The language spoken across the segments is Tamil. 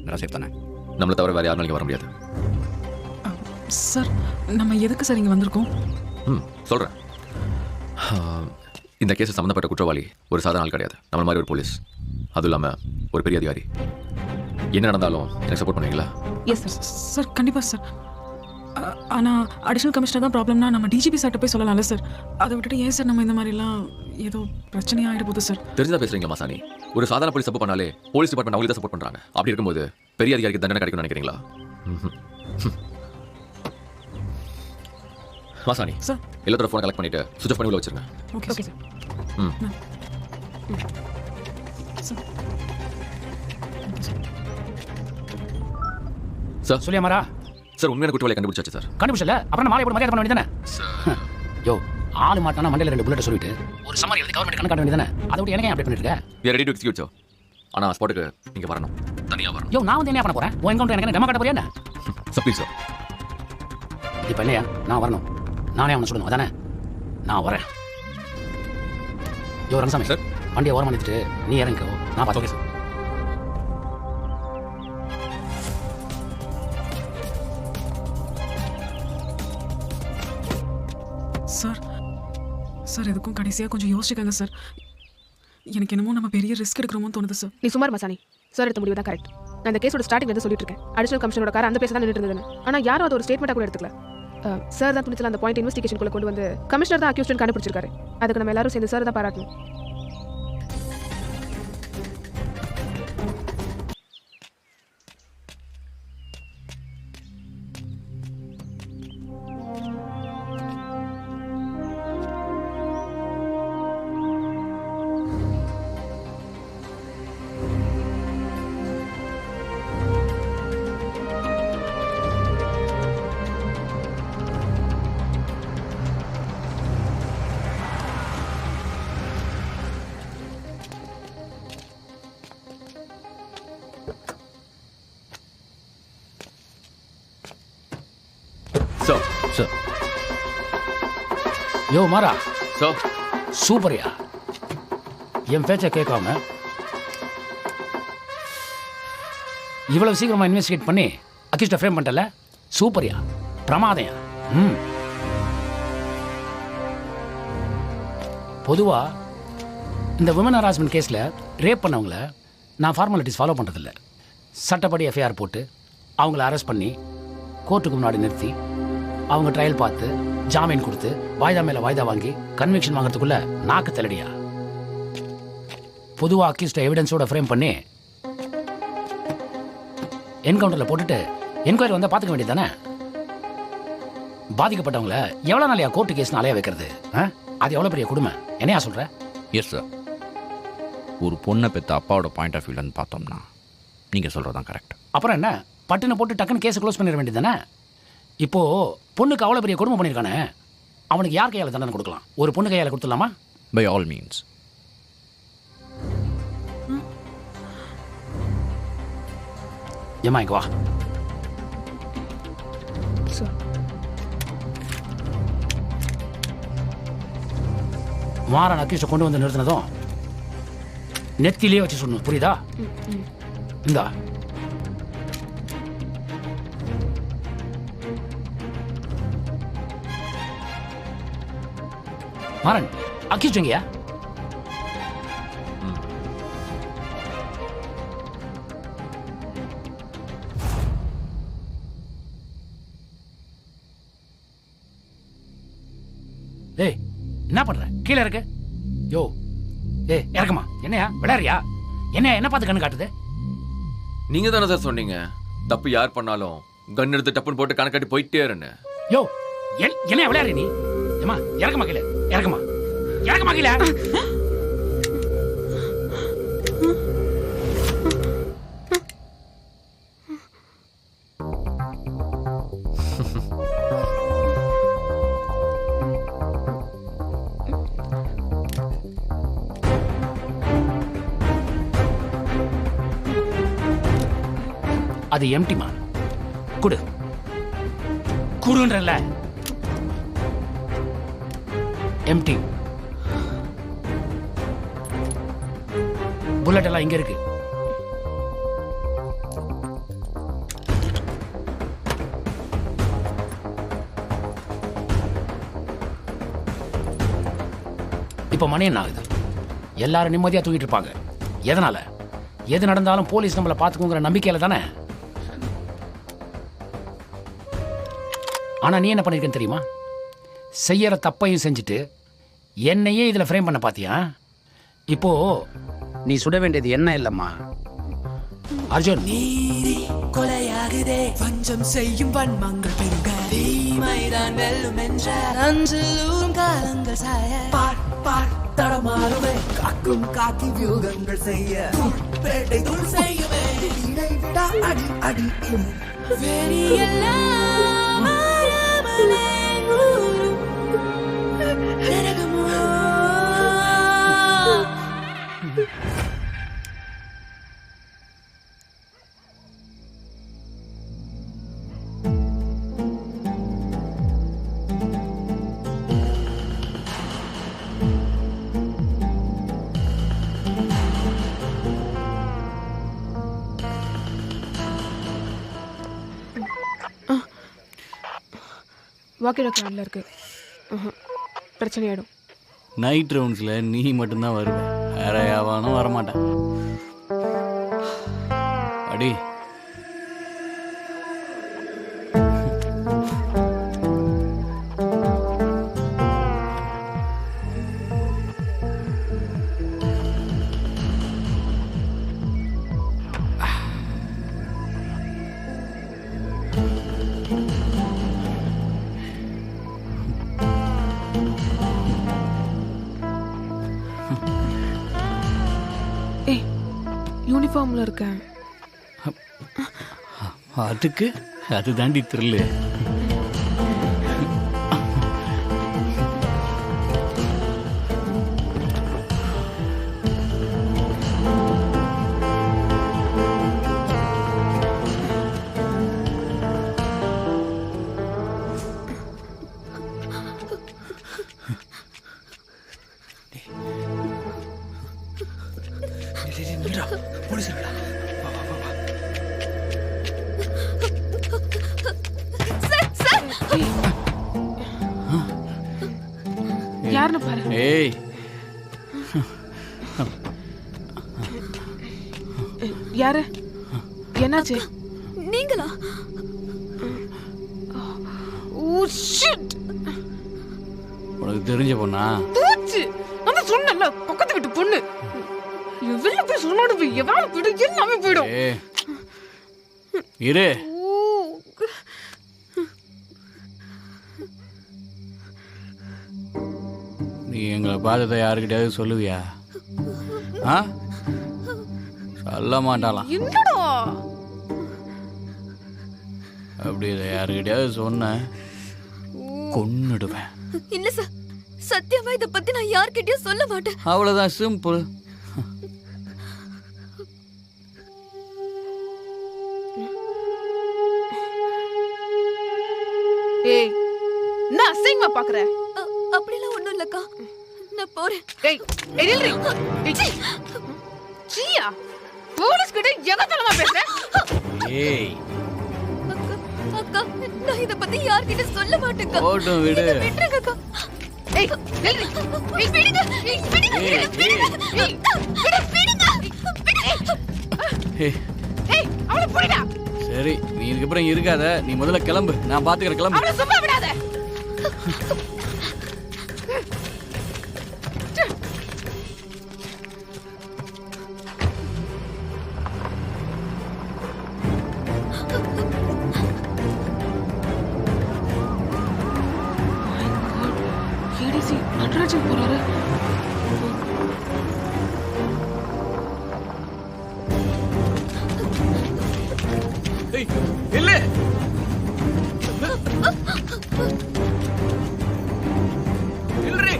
எல்லாம் சேஃப் தானே? நம்மளை தவிர வேறு யாரும் இங்கே வர முடியாது. சார் நம்ம எதுக்கு சார் இங்கே வந்திருக்கோம்? சொல்கிறேன். இந்த கேஸை சம்மந்தப்பட்ட குற்றவாளி ஒரு சாதாரண ஆள் கிடையாது. நம்மள மாதிரி ஒரு போலீஸ், அதுவும் இல்லாமல் ஒரு பெரிய அதிகாரி. என்ன நடந்தாலும் எனக்கு சப்போர்ட் பண்ணுவீங்களா? Yes sir. சார் கண்டிப்பாக சார். ஆனால் அடிஷனல் கமிஷனர் தான் ப்ராப்ளம்னா நம்ம டிஜிபி சார்ட்ட போய் சொல்லலாம்ல சார். அதை விட்டுட்டு ஏன் சார் நம்ம இந்த மாதிரிலாம் ஏதோ பிரச்சனையாகிட போகுது சார். தெரிஞ்சுதான் பேசுகிறீங்களா மாசாணி? ஒரு சாதாரண போலீஸ் சப்போர்ட் பண்ணாலே போலீஸ் டிபார்ட்மெண்ட் அவங்களுக்கு தான் சப்போர்ட் பண்ணுறாங்க. அப்படி இருக்கும்போது பெரிய அதிகாரிக்கு தண்டனை கிடைக்கும்னு நினைக்கிறீங்களா? மாசாணி சார் எல்லாத்தோட ஃபோனை கலெக்ட் பண்ணிட்டு சுவிட்ச் ஆஃப் பண்ணி உள்ள வச்சிருங்க. Okay sir. சார் சொல்லியா மாறா? சார் உண்மையான குற்றவாளியை கண்டுபிடிச்சாச்சு சார். கண்டுபிடிச்சல அப்புறம் மாலை போட்டு மரியாதை பண்ண வேண்டியதானே? யோ ஆளு மாட்டானா மண்டையில் 2 புல்லட் சொல்லிட்டு ஒரு சமாரி எழுதி கவர்மெண்ட் கணக்கு காட்ட வேண்டியதானே? அதை விட்டு எனக்கு அப்டேட் பண்ணிருக்க. we are ready to execute sir. ஆனால் ஸ்பாட்டுக்கு நீங்கள் வரணும், தனியாக வரணும். யோ நான் வந்து என்ன பண்ண போறேன்? உன் என்கவுண்டர் எனக்கு டெமோ காட்ட போறியா என்ன? Please sir. இப்போ இல்லையா நான் வரணும், நானே அவனை சொல்லணும், அதானே? நான் வரேன். யோ ரங்கசாமி சார் வண்டியை ஓரம் பண்ணிட்டு நீ இறங்கிக்கோ, நான் பார்த்து. Okay sir. சார் சார் எதுக்கும் கடைசியாக கொஞ்சம் யோசிச்சுக்கோங்க சார். எனக்கு என்னமோ நம்ம பெரிய ரிஸ்க் எடுக்கிறோமோன்னு தோணுது சார். நீ சுமார் மசானி சார் எடுத்த முடிவு தான் கரெக்ட். நான் இந்த கேஸோட ஸ்டார்டிங் வந்து சொல்லிட்டு இருக்கேன். அடிஷனல் கமிஷனரோட கார் அந்த பேச தான் நின்றுட்டு இருந்தது. ஆனால் யாரும் அது ஒரு ஸ்டேட்மெண்ட்டாக கூட எடுத்துக்கல. சார் தான் துணிச்சல் அந்த பாயிண்ட் இன்வெஸ்டிகேஷனுக்குள்ள கொண்டு வந்து கமிஷனர் தான் அக்யூஸ்டன் கண்டுபிடிச்சிருக்காரு. அதுக்கு நம்ம எல்லாரும் சேர்ந்து சார் தான் பாராட்டணும். சார் சார் யோ மாறா சார் சூப்பர்யா. என் பேச்சை கேட்காம இவ்வளவு சீக்கிரமா இன்வெஸ்டிகேட் பண்ணி அக்யூஸ்டை ஃப்ரேம் பண்ணிட்டல, சூப்பர்யா, பிரமாதயா. பொதுவா இந்த விமன் ஹராஸ்மெண்ட் கேஸில் ரேப் பண்ணவங்கள நான் ஃபார்மாலிட்டிஸ் ஃபாலோ பண்ணுறதில்ல. சட்டப்படி எஃப்ஐஆர் போட்டு அவங்கள அரெஸ்ட் பண்ணி கோர்ட்டுக்கு முன்னாடி நிறுத்தி அவங்க ட்ரையல் பார்த்து ஜாமீன் கொடுத்து வாய்தா மேலே வாய்தா வாங்கி கன்விக்ஷன் வாங்குறதுக்குள்ள நாக்கு தலடியா. பொதுவாக அக்யூஸ்டை எவிடன்ஸோட ஃப்ரேம் பண்ணி என்கவுண்டரில் போட்டுட்டு என்கொயரி வந்தால் பார்த்துக்க வேண்டியது தானே? பாதிக்கப்பட்டவங்கள எவ்வளோ நாளையா கோர்ட்டு கேஸ்னு அலைய வைக்கிறது? அது எவ்வளோ பெரிய கொடுமை, என்னையா சொல்கிற? Yes sir. ஒரு பொண்ணை பெற்ற அப்பாவோட பாயிண்ட் ஆஃப் வியூலேருந்து பார்த்தோம்னா நீங்கள் சொல்கிறது தான் கரெக்ட். அப்புறம் என்ன, பட்டுன்னு போட்டு டக்குன்னு கேஸை க்ளோஸ் பண்ணிட வேண்டியது தானே? இப்போது பொண்ணுக்கு அவ்வளோ பெரிய கொடுமை பண்ணியிருக்கானே, அவனுக்கு யார் கையால் தண்டனை கொடுக்கலாம்? ஒரு பொண்ணு கையால் கொடுத்துடலாமா? By all means. ஏமா இங்க வா. மாறன் அக்யூஸ்டை கொண்டு வந்து நிறுத்தினதும் நெத்திலே வச்சு சொல்லணும், புரியுதா? இந்தா மாறன் அக்யூஸ்ட் எங்கயா? ஏய் என்ன பண்ற? கீழே இருக்கு. யோ ஏய் இறக்குமா. என்னையா விளையாடுறியா? என்ன பார்த்து கண்ணு காட்டுது? நீங்கள் தானே சார் சொன்னீங்க தப்பு யார் பண்ணாலும் கன் எடுத்து டப்புன்னு போட்டு கணக்காட்டி போயிட்டே இருன்னு. யோ என்ன விளையாடுற நீ? ஏமா இறக்குமா கீழே, இறக்குமா இறக்குமா கீழே. அது எம்டிமா. குடு குடுன்றல. எம்டி. புல்லட் எல்லாம் இங்க இருக்கு. இப்போ மணி என்ன ஆகுது? எல்லாரும் நிம்மதியாக தூங்கிட்டு இருப்பாங்க. எதனால? எது நடந்தாலும் போலீஸ் நம்மளை பார்த்துக்குங்கிற நம்பிக்கையில தானே. ஆனால் நீ என்ன பண்ணிருக்கேன்னு தெரியுமா? செய்யற தப்பையும் செஞ்சுட்டு என்னையே இதில் ஃப்ரேம் பண்ண பார்த்தியா? இப்போ நீ சுட வேண்டியது என்ன இல்லைம்மா அர்ஜுன். நீதி கொலையாகுதே, வஞ்சம் செய்யும் வன்மங்கள் பெருக, தீமைதான் வெல்லும் என்ற நஞ்சிலும் காலங்கள் சாய, பார் பார் தடமாறுமே, காக்கும் காக்கி வியூகங்கள் செய்ய, பேட்டை தூள் செய்யுமே, இடைவிடா அடி அடி வெறியெல்லாம் மாறாமலே ஊரும் நரகமோ. வாக்கி டாக்டர் இருக்கு. பிரச்சனையாயிடும். நைட் ரவுண்ட்ஸில் நீ மட்டும்தான் வருவ, வேற யாவானும் வரமாட்டேன். அடி யூனிஃபார்மில் இருக்கேன். அதுக்கு அது தாண்டி த்ரில்லு. யாருன்னு பாரு. ஏய் யாரு? என்னாச்சு? நீங்களா? Oh shit. உனக்கு தெரிஞ்ச பொண்ணா? தூச்சு. நான் சொன்னேன்ல, பக்கத்து வீட்டு பொண்ணு. எவ்வளவு போய் சொன்னாலும் போய் எவ்வளவு போய்டும், எல்லாமே போயிடும். இரு. நீ எங்களை பார்த்ததை யாருக்கிட்டையாவது சொல்லுவியா? ஆ, சொல்ல மாட்டாளாம். என்னடா அப்படி இதை யாருக்கிட்டையாவது சொன்ன கொன்னுடுவேன். இல்ல சார், சத்தியமா இத பத்தி நான் யார்கிட்டயும் சொல்ல மாட்டேன். அவ்வளவுதான், சிம்பிள். ஏய், நான் அசிங்கமா பாக்குற? அப்படிலாம் ஒண்ணும் இல்லக்கா, நான் போறேன். ஏய், எதில்ரி. ஏய், சீயா, போலீஸ் கிட்ட எகத்தலமா பேசுற? ஏய் அக்கா, நான் இத பத்தி யார்கிட்ட சொல்ல மாட்டேன்க்கா. ஓட்டும் விடு. விட்டுருங்கக்கா. ஏய், நில்றி. ஏய், விடுங்க. ஏய், விடுங்க. ஏய், விடுங்க. ஏய், விடுங்க. ஏய், ஏய், அவளை புடிடா. சரி, நீ இதுக்கப்புறம் இருக்காத, நீ முதல்ல கிளம்பு, நான் பாத்துக்கிறேன். கிளம்பு. அவளை சும்மா விடாத. ஏடிசி நடராஜன் போறாரு. ஏய், இல்ல. இல்லறே.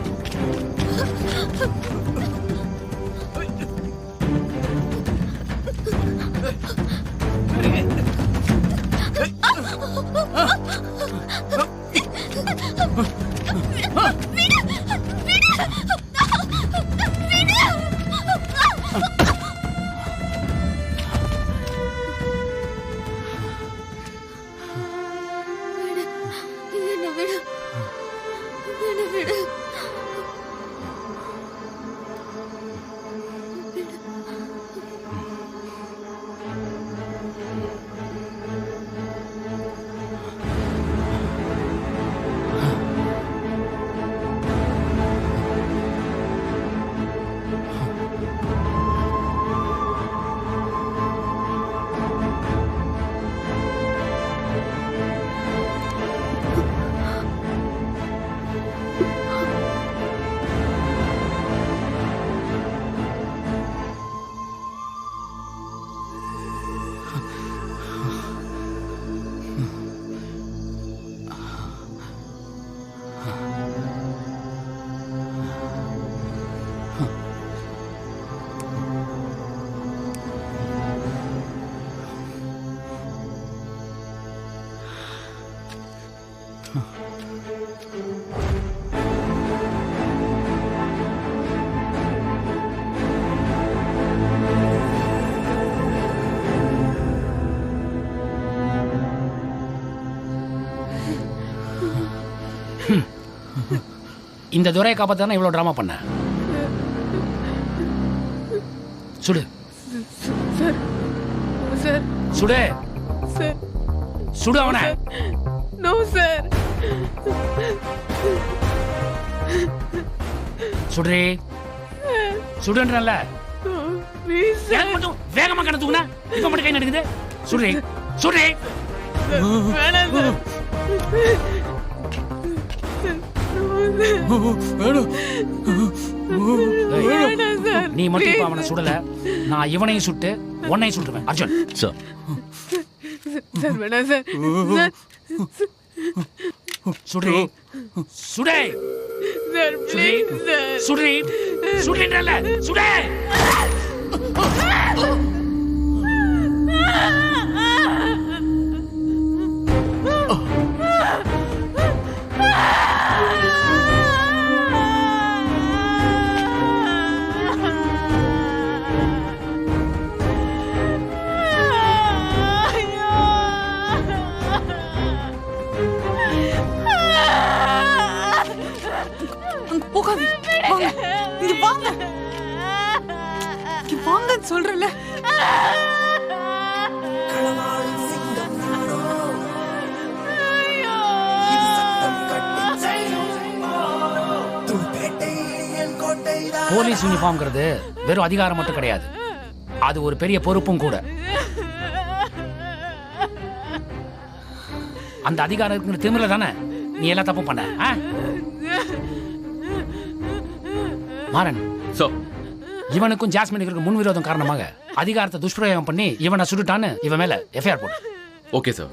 இந்த துறையை காப்பாற்ற தானே இவ்வளோ ட்ராமா பண்ண. சுடு சார் சார் சுடு சார் சுடு அவனை. No sir. சுடுறே சுடுன்றல. Please sir. எனக்கு மட்டும் வேகமா கடத்துக்குனா இப்ப மட்டும் கை நடுக்குது. சுடுறே சுடுறே. வேணாம் சார். வேணாம் சார். நீ மட்டும் இப்ப அவனை சுடல, நான் இவனையும் சுட்டு உன்னையும் சுட்டுருவேன். அர்ஜுன் சார் சார் வேணாம் சார். சார் சுடுறே சுடே சார் ப்ளீஸ் சார். சுடுறே சுடுறேன்றல சுடே. போகாது. வாங்க இங்க வாங்க. இங்க வாங்கன்னு சொல்றேன்ல. களவாடும் சிங்கம் நானோ இது சட்டம் கட்டி செய்யும் துன்பேட்டை என் கோட்டைதான். போலீஸ் யூனிஃபார்ம்ங்கிறது வெறும் அதிகாரம் மட்டும் கிடையாது, அது ஒரு பெரிய பொறுப்பும் கூட. அந்த அதிகாரம் இருக்குங்கிற திமிரில தானே நீ எல்லாம் தப்பு பண்ண. மாறன், ஸோ இவனுக்கும் ஜாஸ்மினுக்கு இருக்க முன்விரோதம் காரணமாக அதிகாரத்தை துஷ்பிரயோகம் பண்ணி இவனை சுட்டுட்டான்னு இவன் மேல எஃப்ஐஆர் போடு. Okay sir.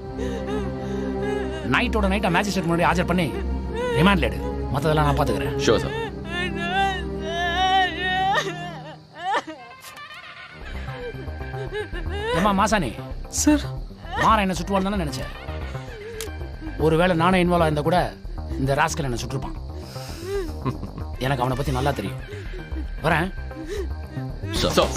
நைட்டோட நைட்டா மேஜிஸ்ட்ரேட் முன்னாடி ஆஜர் பண்ணி ரிமாண்ட்ல எடு. மற்றதெல்லாம் நான் பார்த்துக்கிறேன். Sure sir. ஏமா மாசானி, சார் மாறன் என்ன சுட்டுவான்னு தானே நினைச்சேன். ஒருவேளை நானே இன்வால்வ் ஆயிருந்தா கூட இந்த ராஸ்கல் என்ன சுட்டிருப்பான். எனக்கு அவனை பத்தி நல்லா தெரியும். வரேன். சார்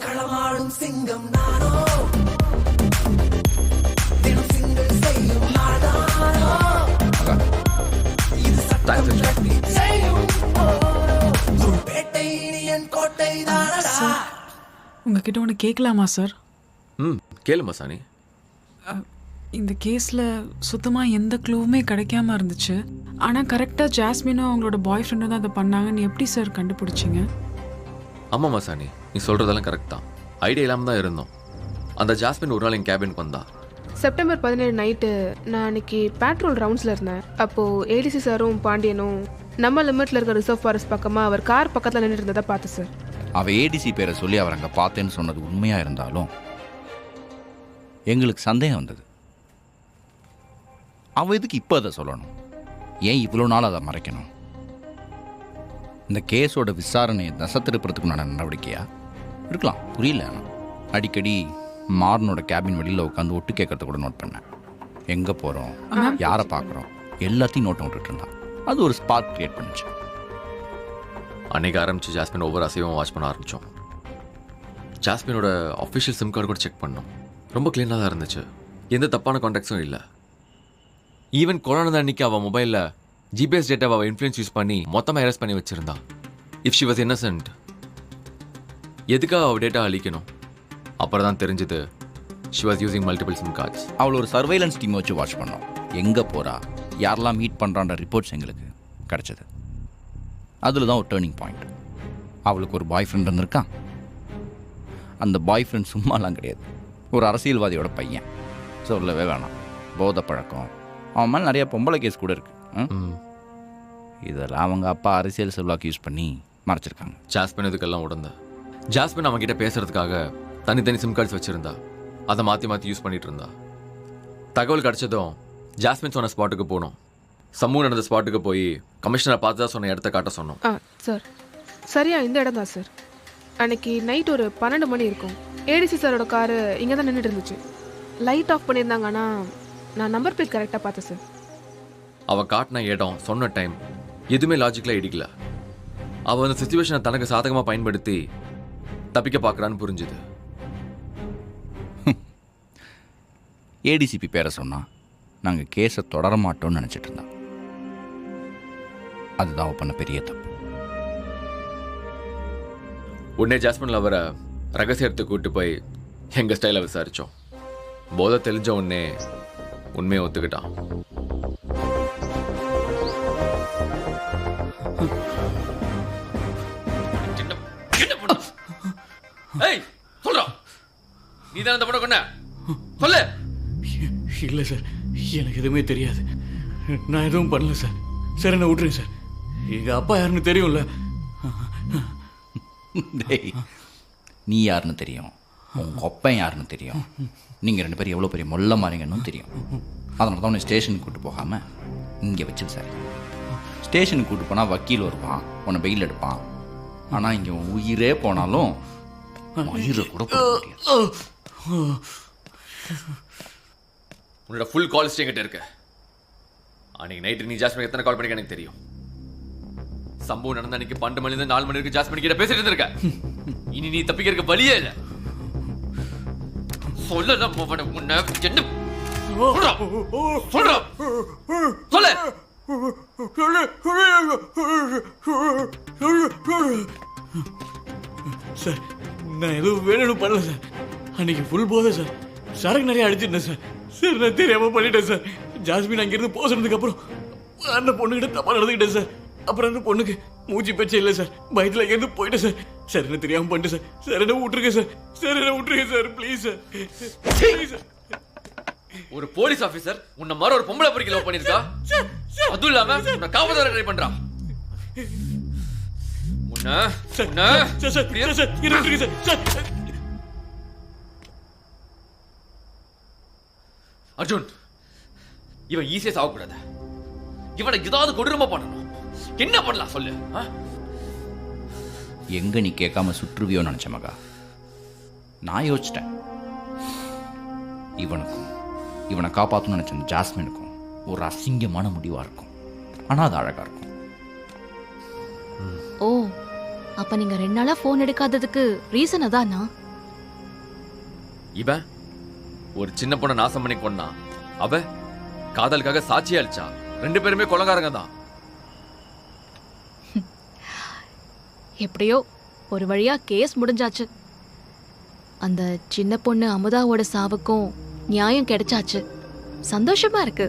களமாடும் சிங்கம் நானோ தினம் சிங்கள் செய்யும் நாடானோ இது சட்டம் கட்டி செய்யும் துன்பேட்டை என் கோட்டை தானடா. உங்ககிட்ட ஒன்று கேட்கலாமா சார்? ம் கேளு மசானி. இந்த கேஸில் சுத்தமாக எந்த க்ளூவுமே கிடைக்காம இருந்துச்சு. ஆனால் கரெக்டாக ஜாஸ்மினும் அவங்களோட பாய் ஃப்ரெண்டும் தான் அதை பண்ணாங்கன்னு எப்படி சார் கண்டுபிடிச்சிங்க? ஆமாம் மசானி, நீ சொல்கிறதெல்லாம் கரெக்ட் தான். ஐடியா இல்லாமல் தான் இருந்தோம். அந்த ஜாஸ்மின் ஒரு நாள் என் கேபினுக்கு வந்தா. செப்டம்பர் 17 நைட்டு நான் அன்னைக்கு பேட்ரோல் ரவுண்ட்ஸில் இருந்தேன். அப்போது ஏடிசி சாரும் பாண்டியனும் நம்ம லிமிட்டில் இருக்க ரிசர்வ் ஃபாரஸ்ட் பக்கமாக அவர் கார் பக்கத்தில் நின்றுட்டு இருந்ததை பார்த்து சார். அவள் ஏடிசி பேரை சொல்லி அவர் அங்கே பார்த்தேன்னு சொன்னது உண்மையாக இருந்தாலும் எங்களுக்கு சந்தேகம் வந்தது. அவள் எதுக்கு இப்போ அதை சொல்லணும்? ஏன் இவ்வளோ நாள் அதை மறைக்கணும்? இந்த கேஸோட விசாரணையை தசை திருப்புறதுக்குண்டான நடவடிக்கையா இருக்கலாம், புரியல. ஆனால் அடிக்கடி மாறனோட கேபின் வெளியில் உட்காந்து ஒட்டு கேட்கறத கூட நோட் பண்ணேன். எங்கே போகிறோம், யாரை பார்க்குறோம், எல்லாத்தையும் நோட் விட்டுட்டு இருந்தான். அது ஒரு ஸ்பார்க் கிரியேட் பண்ணுச்சு. அன்னைக்கு ஆரம்பிச்சு ஜாஸ்மின் ஒவ்வொரு அசைவும் வாட்ச் பண்ண ஆரம்பித்தோம். ஜாஸ்மினோட அஃபிஷியல் சிம் கார்டு கூட செக் பண்ணோம். ரொம்ப க்ளீனாக தான் இருந்துச்சு. எந்த தப்பான கான்டாக்ட்ஸும் இல்லை. ஈவன் கொரோனா அன்னைக்கு அவள் மொபைலில் ஜிபிஎஸ் டேட்டாவை அவள் இன்ஃப்ளூயன்ஸ் யூஸ் பண்ணி மொத்தமாக எரேஸ் பண்ணி வச்சுருந்தா. இஃப் ஷி வாஸ் இன்னசென்ட், எதுக்காக அவள் டேட்டா அழிக்கணும்? அப்புறம் தான் தெரிஞ்சது she was using multiple SIM cards. அவள் ஒரு சர்வைலன்ஸ் டீம் வச்சு வாட்ச் பண்ணோம். எங்கே போகிறா, யாரெல்லாம் மீட் பண்ணுறான்ற ரிப்போர்ட்ஸ் எங்களுக்கு கிடச்சிது. அதில் தான் ஒரு டேர்னிங் பாயிண்ட். அவளுக்கு ஒரு பாய் ஃப்ரெண்ட் இருந்திருக்கான். அந்த பாய் ஃப்ரெண்ட் சும்மாலாம் கிடையாது, ஒரு அரசியல்வாதியோட பையன். சொல்லவே வேணாம், போதை பழக்கம், அவன் மேலே நிறைய பொம்பளை கேஸ் கூட இருக்குது. இதெல்லாம் அவங்க அப்பா அரசியல் செல்வாக்கு யூஸ் பண்ணி மறைச்சிருக்காங்க. ஜாஸ்மின் இதுக்கெல்லாம் உடந்த. ஜாஸ்மின் அவன்கிட்ட பேசுறதுக்காக தனித்தனி சிம் கார்ட்ஸ் வச்சுருந்தா. அதை மாற்றி மாற்றி யூஸ் பண்ணிட்டு இருந்தா. தகவல் கிடச்சதும் ஜாஸ்மின் சொன்ன ஸ்பாட்டுக்கு போனோம். சமூகம் நடந்த ஸ்பாட்டுக்கு போய் கமிஷனரை பார்த்து தான் சொன்ன இடத்த காட்ட சொன்னோம். சார் சரியா இந்த இடம் தான் சார். அன்னைக்கு நைட் ஒரு 12 மணி இருக்கும். ஏடிசி சாரோட காரு இங்கே தான் நின்றுட்டு இருந்துச்சு. லைட் ஆஃப் பண்ணியிருந்தாங்க. ஆனால் நான் நம்பர் பிளேட் கரெக்டாக பார்த்தேன் சார். அவள் காட்டின இடம், சொன்ன டைம் எதுவுமே லாஜிக்கலாக இடிக்கல. அவள் அந்த சுச்சுவேஷனை தனக்கு சாதகமாக பயன்படுத்தி தப்பிக்க பார்க்குறான்னு புரிஞ்சுது. ஏடிசிபி பேரை சொன்னா நாங்கள் கேஸை தொடர மாட்டோம்னு நினச்சிட்டு இருந்தான். அதுதான் அவ பண்ண பெரிய தப்பு. உடனே ஜாஸ்மின் அவரை ரகசியத்துக்கு கூட்டு போய் எங்கள் ஸ்டைலில் விசாரித்தோம். போதை தெளிஞ்ச உடனே உண்மையை ஒத்துக்கிட்டான். ஏய் சொல்றா, நீ தான் அந்த பொண்ணை கொன்ன? சொல்லு. இல்லை சார், எனக்கு எதுவுமே தெரியாது. நான் எதுவும் பண்ணல சார். சார் என்ன விட்டுருங்க சார். எங்கள் அப்பா யாருன்னு தெரியும்ல. டேய், நீ யாருன்னு தெரியும், உங்கள் அப்பன் யாருன்னு தெரியும், நீங்கள் 2 பேரும் எவ்வளோ பெரிய மொல்ல மாறிங்கன்னு தெரியும். அதனால தான் உன்னை ஸ்டேஷனுக்கு கூப்பிட்டு போகாமல் இங்கே வச்சு சார். ஸ்டேஷனுக்கு கூப்பிட்டு போனால் வக்கீல் வருவான், உன்னை பெயில் எடுப்பான். ஆனால் இங்கே உயிரே போனாலும் உயிரை கூட போட முடியாது. உன்னோட ஃபுல் கால் ஹிஸ்டரி என்கிட்ட இருக்கு. அன்னைக்கு நைட்டு நீ ஜாஸ்மின் எத்தனை கால் பண்ணிக்க எனக்கு தெரியும். சம்பவம் நடந்த அன்னைக்கு 12 மணிலேருந்து 4 மணி வரைக்கும் ஜாஸ்மின் கிட்ட பேசிட்டு இருந்திருக்க. இனி நீ தப்பிக்கிறதுக்கு வழியே இல்லை. சொல்லலாம் உன்னை என்ன சொல்ற சொல்லு. சார் நான் எதுவும் வேணும்னு பண்ணல சார். அன்னைக்கு ஃபுல் போதை சார். சரக்கு நிறைய அடிச்சிருந்தேன் சார். சார் நான் தெரியாமல் பண்ணிட்டேன் சார். ஜாஸ்மின் அங்கேருந்து போக சொன்னதுக்கப்புறம் அந்த பொண்ணுக்கிட்ட தப்பாக நடந்துக்கிட்டேன் சார். அப்புறம் அந்த பொண்ணுக்கு மூச்சு பேச்சே இல்லை சார். பயத்தில் அங்கேருந்து போயிட்டேன் சார். சார் என்ன தெரியாமல் பண்ணிட்டேன் சார். சார் என்ன விட்டுருங்க சார். சார் என்ன விட்டுருங்க sir, please sir. Please sir. ஒரு போலீஸ் ஆபீசர் உன்னை மாதிரி ஒரு பொம்பளை பொறுக்கி லவ் பண்ணிருக்கா? அதுவும் இல்லாம உன்னை காவல்துறை ட்ரை பண்றான். உன்னை sir sir sir sir sir என்ன விட்டுருங்க சார். சார் அர்ஜுன், இவன் ஈஸியா சாகக்கூடாது. இவனை ஏதாவது கொடூரமா பண்ணணும். என்ன பண்ணலாம் சொல்லு. எங்கே நீ கேட்காம சுற்றுவியோன்னு நினச்ச மகா. நான் யோசிச்சிட்டேன். இவனுக்கும் இவனை காப்பாற்றணும்னு நினச்ச அந்த ஜாஸ்மினுக்கும் ஒரு அசிங்கமான முடிவாக இருக்கும். ஆனால் அது அழகாக இருக்கும். ஓ, அப்ப நீங்க 2 நாளா போன் எடுக்காததுக்கு ரீசன் அதானா? இவன் ஒரு சின்ன பொண்ணை நாசம் பண்ணி கொன்னா. அவ காதலுக்காக சாட்சியா அழிச்சா. 2 பேருமே கொலைகாரங்க தான். எப்படியோ ஒரு வழியா கேஸ் முடிஞ்சாச்சு. அந்த சின்ன பொண்ணு அமுதாவோட சாவுக்கும் நியாயம் கிடைச்சாச்சு. சந்தோஷமா இருக்கு.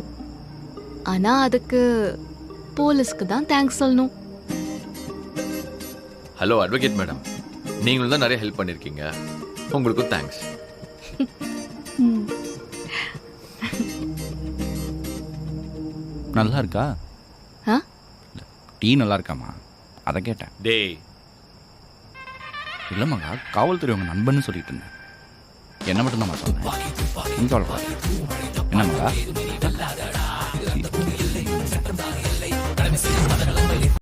ஆனா அதுக்கு போலீஸ்க்கு தான் தேங்க்ஸ் சொல்லணும். ஹலோ அட்வொகேட் மேடம், நீங்களும் தான் நிறைய ஹெல்ப் பண்ணிருக்கீங்க. உங்களுக்கும் தேங்க்ஸ். நல்லா இருக்கா? ஆ? டீ நல்லா இருக்காமா? அதை கேட்டேன். டேய், இல்லை மகா, காவல்துறை உங்கள் நண்பன்னு சொல்லிட்டு இருந்தேன். என்ன மட்டும் தான் சொன்னேன். நீ கவலைப்படாத. என்ன மகா?